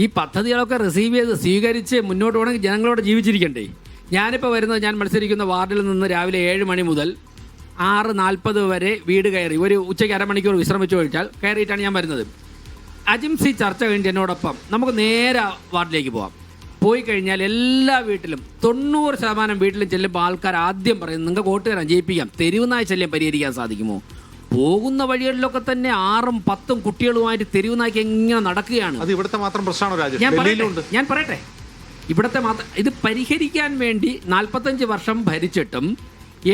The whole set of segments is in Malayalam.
ഈ പദ്ധതികളൊക്കെ റിസീവ് ചെയ്ത് സ്വീകരിച്ച് മുന്നോട്ട് പോകണമെങ്കിൽ ജനങ്ങളോട് ജീവിച്ചിരിക്കണ്ടേ? ഞാൻ മത്സരിക്കുന്ന വാർഡിൽ നിന്ന് രാവിലെ 7 മണി മുതൽ 6:40 വരെ വീട് കയറി ഒരു ഉച്ചയ്ക്ക് അരമണിക്കൂർ വിശ്രമിച്ചു കഴിച്ചാൽ കയറിയിട്ടാണ് ഞാൻ വരുന്നത്. അജിംസി ചർച്ച കഴിഞ്ഞ് എന്നോടൊപ്പം നമുക്ക് നേരെ വാർഡിലേക്ക് പോകാം. പോയി കഴിഞ്ഞാൽ എല്ലാ വീട്ടിലും 90% വീട്ടിലും ചെല്ലുമ്പോൾ ആൾക്കാർ ആദ്യം പറയുന്നത് നിങ്ങൾക്ക് വോട്ട് തരാൻ ജയിപ്പിക്കാം, തെരുവുനായ ശല്യം പരിഹരിക്കാൻ സാധിക്കുമോ? പോകുന്ന വഴികളിലൊക്കെ തന്നെ 6ഉം 10ഉം കുട്ടികളുമായിട്ട് തെരുവുനായ്ക്ക് എങ്ങനെ നടക്കുകയാണ്. അത് ഇവിടുത്തെ മാത്രം പ്രശ്നമാണോ? ഞാൻ പറയട്ടെ, ഇവിടുത്തെ മാത്രം ഇത് പരിഹരിക്കാൻ വേണ്ടി 45 വർഷം ഭരിച്ചിട്ടും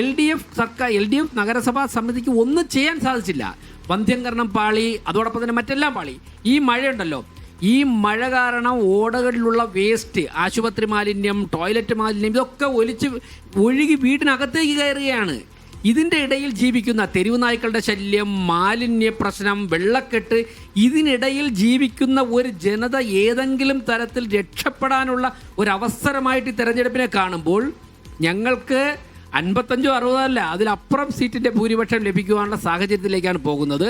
LDF നഗരസഭാ സമിതിക്ക് ഒന്നും ചെയ്യാൻ സാധിച്ചില്ല. വന്ധ്യംകരണം പാളി, അതോടൊപ്പം തന്നെ മറ്റെല്ലാം പാളി. ഈ മഴയുണ്ടല്ലോ, ഈ മഴ കാരണം ഓടകളിലുള്ള വേസ്റ്റ്, ആശുപത്രി മാലിന്യം, ടോയ്ലറ്റ് മാലിന്യം ഇതൊക്കെ ഒഴുകി വീടിനകത്തേക്ക് കയറുകയാണ്. ഇതിൻ്റെ ഇടയിൽ ജീവിക്കുന്ന തെരുവ് നായ്ക്കളുടെ ശല്യം, മാലിന്യ പ്രശ്നം, വെള്ളക്കെട്ട്, ഇതിനിടയിൽ ജീവിക്കുന്ന ഒരു ജനത ഏതെങ്കിലും തരത്തിൽ രക്ഷപ്പെടാനുള്ള ഒരവസരമായിട്ട് ഈ തെരഞ്ഞെടുപ്പിനെ കാണുമ്പോൾ ഞങ്ങൾക്ക് 55 60 അല്ല അതിലപ്പുറം സീറ്റിൻ്റെ ഭൂരിപക്ഷം ലഭിക്കുവാനുള്ള സാഹചര്യത്തിലേക്കാണ് പോകുന്നത്.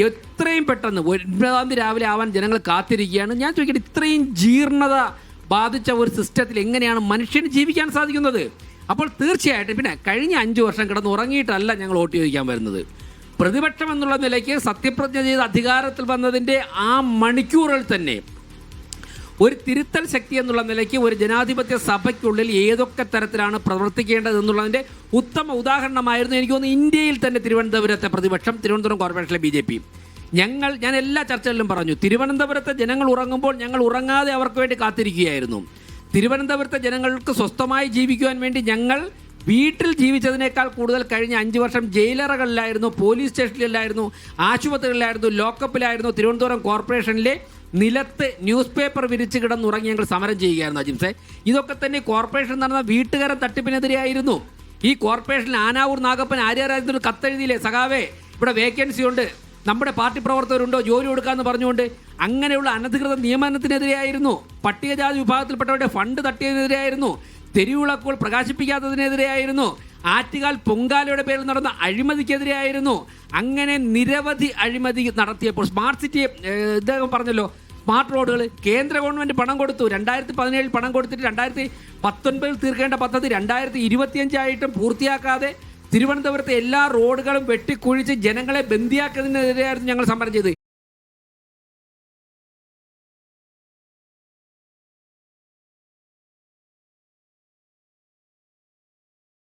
എത്രയും പെട്ടെന്ന് 9-ാം തീയതി രാവിലെ ആവാൻ ജനങ്ങൾ കാത്തിരിക്കുകയാണ്. ഞാൻ ചോദിക്കട്ടെ, ഇത്രയും ജീർണത ബാധിച്ച ഒരു സിസ്റ്റത്തിൽ എങ്ങനെയാണ് മനുഷ്യന് ജീവിക്കാൻ സാധിക്കുന്നത്? അപ്പോൾ തീർച്ചയായിട്ടും പിന്നെ കഴിഞ്ഞ 5 വർഷം കിടന്ന് ഉറങ്ങിയിട്ടല്ല ഞങ്ങൾ വോട്ട് ചോദിക്കാൻ വരുന്നത്. പ്രതിപക്ഷം എന്നുള്ള നിലയ്ക്ക് സത്യപ്രതിജ്ഞ ചെയ്ത് അധികാരത്തിൽ വന്നതിൻ്റെ ആ മണിക്കൂറിൽ തന്നെ ഒരു തിരുത്തൽ ശക്തി എന്നുള്ള നിലയ്ക്ക് ഒരു ജനാധിപത്യ സഭയ്ക്കുള്ളിൽ ഏതൊക്കെ തരത്തിലാണ് പ്രവർത്തിക്കേണ്ടത് എന്നുള്ളതിൻ്റെ ഉത്തമ ഉദാഹരണമായിരുന്നു എനിക്ക് തോന്നുന്നു ഇന്ത്യയിൽ തന്നെ തിരുവനന്തപുരത്തെ പ്രതിപക്ഷം, തിരുവനന്തപുരം കോർപ്പറേഷനിലെ BJP. ഞാൻ എല്ലാ ചർച്ചകളിലും പറഞ്ഞു, തിരുവനന്തപുരത്തെ ജനങ്ങൾ ഉറങ്ങുമ്പോൾ ഞങ്ങൾ ഉറങ്ങാതെ അവർക്ക് വേണ്ടി കാത്തിരിക്കുകയായിരുന്നു. തിരുവനന്തപുരത്തെ ജനങ്ങൾക്ക് സ്വസ്ഥമായി ജീവിക്കുവാൻ വേണ്ടി ഞങ്ങൾ വീട്ടിൽ ജീവിച്ചതിനേക്കാൾ കൂടുതൽ കഴിഞ്ഞ 5 വർഷം ജയിലറകളിലായിരുന്നു, പോലീസ് സ്റ്റേഷനിലായിരുന്നു, ആശുപത്രികളിലായിരുന്നു, ലോക്കപ്പിലായിരുന്നു. തിരുവനന്തപുരം കോർപ്പറേഷനിലെ നിലത്ത് ന്യൂസ് പേപ്പർ വിരിച്ച് കിടന്നുറങ്ങി ഞങ്ങൾ സമരം ചെയ്യുകയായിരുന്നു അജിംസെ. ഇതൊക്കെ തന്നെ കോർപ്പറേഷൻ നടന്ന വീട്ടുകാരൻ തട്ടിപ്പിനെതിരെയായിരുന്നു. ഈ കോർപ്പറേഷനിൽ ആനാവൂർ നാഗപ്പൻ ആര്യാരാജനൊരു കത്തെഴുതിയില്ലേ, സഖാവേ ഇവിടെ വേക്കൻസി ഉണ്ട്, നമ്മുടെ പാർട്ടി പ്രവർത്തകരുണ്ടോ, ജോലി കൊടുക്കാമെന്ന് പറഞ്ഞുകൊണ്ട്. അങ്ങനെയുള്ള അനധികൃത നിയമനത്തിനെതിരെയായിരുന്നു. പട്ടികജാതി വിഭാഗത്തിൽപ്പെട്ടവരുടെ ഫണ്ട് തട്ടിയതിനെതിരെയായിരുന്നു. തെരുവിളക്കുകൾ പ്രകാശിപ്പിക്കാത്തതിനെതിരെയായിരുന്നു. ആറ്റുകാൽ പൊങ്കാലയുടെ പേരിൽ നടന്ന അഴിമതിക്കെതിരെയായിരുന്നു. അങ്ങനെ നിരവധി അഴിമതി നടത്തിയപ്പോൾ സ്മാർട്ട് സിറ്റി ഇദ്ദേഹം പറഞ്ഞല്ലോ, സ്മാർട്ട് റോഡുകൾ കേന്ദ്ര ഗവൺമെൻറ് പണം കൊടുത്തു. 2017 പണം കൊടുത്തിട്ട് 2019 തീർക്കേണ്ട പദ്ധതി 2025 ആയിട്ടും പൂർത്തിയാക്കാതെ തിരുവനന്തപുരത്തെ എല്ലാ റോഡുകളും വെട്ടിക്കുഴിച്ച് ജനങ്ങളെ ബന്ദിയാക്കുന്നതിനെതിരെയായിരുന്നു ഞങ്ങൾ സമരം ചെയ്തത്.